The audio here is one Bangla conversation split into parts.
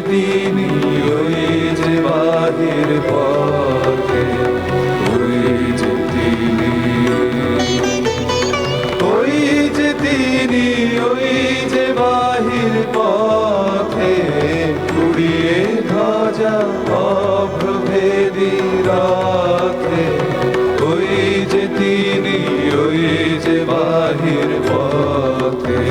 তিনি, ওই যে বাহির পথে, ওই যে তিনি, ওই যে তিনি, ওই যে বাহির পথে, উড়িয়ে ধ্বজা অভ্রভেদী রাখে, ওই যে তিনি, ওই যে বাহির পথে।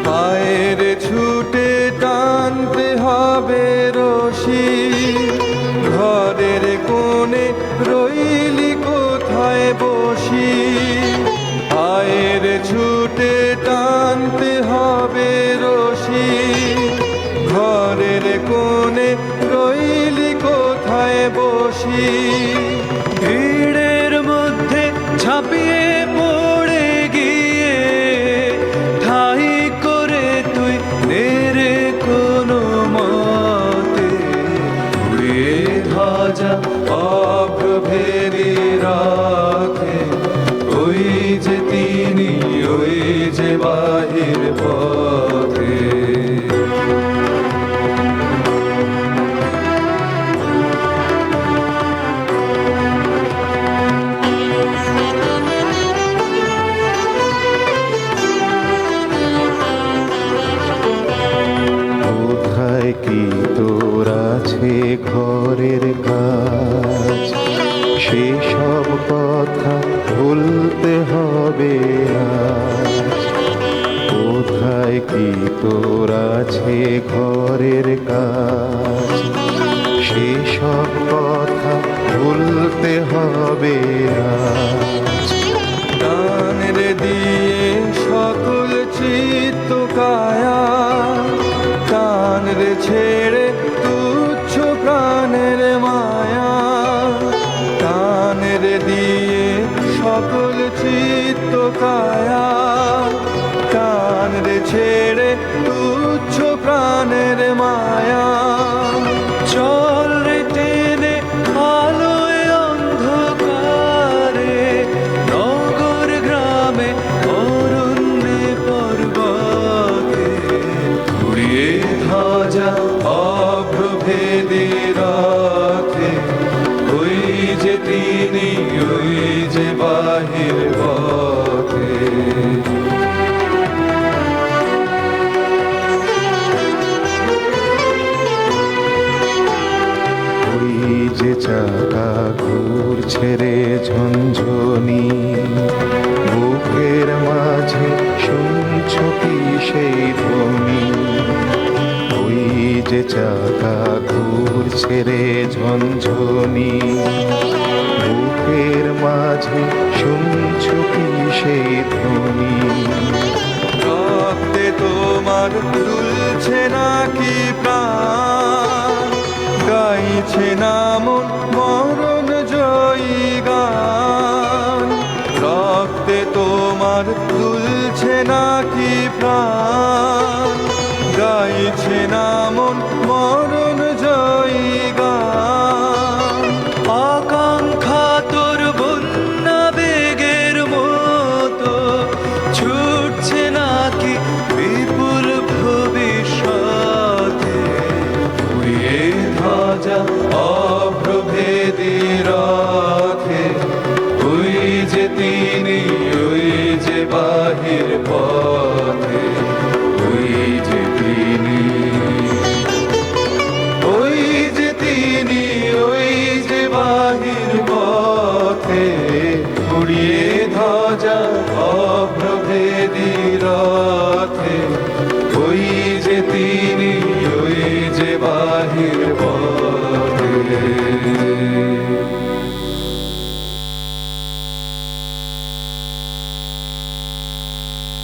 পায়ের ছুটে টানতে হবে রশি, ঘরের কোণে রইলি কোথায় বসি, পায়ের ছুটে টানতে হবে রশি, ঘরের কোণে রইলি কোথায় বসি, ভিড়ের মধ্যে ঝাঁপিয়ে পড়ে গিয়ে ঠাই করে তুই নেড়ে কোনো মতে, উড়িয়ে ধ্বজা অভ্রভেদী রাখে, ওই যে তিনি, ওই যে বাহির পথে। কোথায় কি তোর আছে ঘরের কাজ, সেসব কথা ভুলতে হবে আজ। কোথায় কি তোর আছে ঘরের কাজ, সেসব কথা ভুলতে হবে আজ। প্রাণের দিয়ে সকল চিত্ত কায়া, প্রাণের ছেড়ে তুচ্ছ প্রাণের মায়া, প্রাণের দিয়ে সকল চিত্ত কায়া, প্রাণের ছেড়ে তুচ্ছ প্রাণের মায়া, চল রে টেনে আলোয় অন্ধকারে, নগর গ্রামে অরণ্যে পর্বতে, উড়িয়ে ধ্বজা অভ্রভেদী রাখে, ওই যে তিনি, ওই যে বাহির পথে। ওই যে চাকা ঘুরছে রে ঝনঝনি, বুকের মাঝে শুনছ কি সেই ধ্বনি, ওই যে চাকা ঘুরছে রে ঝনঝনি, বুকের মাঝে শুনছ কি সেই ধ্বনি। রক্তে তোমার দুলছে নাকি প্রাণ, গাইছে না মন মরণ জয়ী গান, রক্তে তোমার দুলছে নাকি প্রাণ, গাইছে না মন মরণ জয়ী গান, আকাঙ্ক্ষা তোর বন্যা বেগের মতো ছুটছে নাকি বিপুল ভবিষ্যতে, উড়িয়ে ধ্বজা অভ্রভেদী রাখে, ওই যে তিনি, ওই যে বাহির পথে, ওই যে তিনি, ওই যে তিনি, ওই যে বাহির পথে, উড়িয়ে ধ্বজা অভ্রভেদী রাখে, ওই যে তিনি, ওই যে বাহির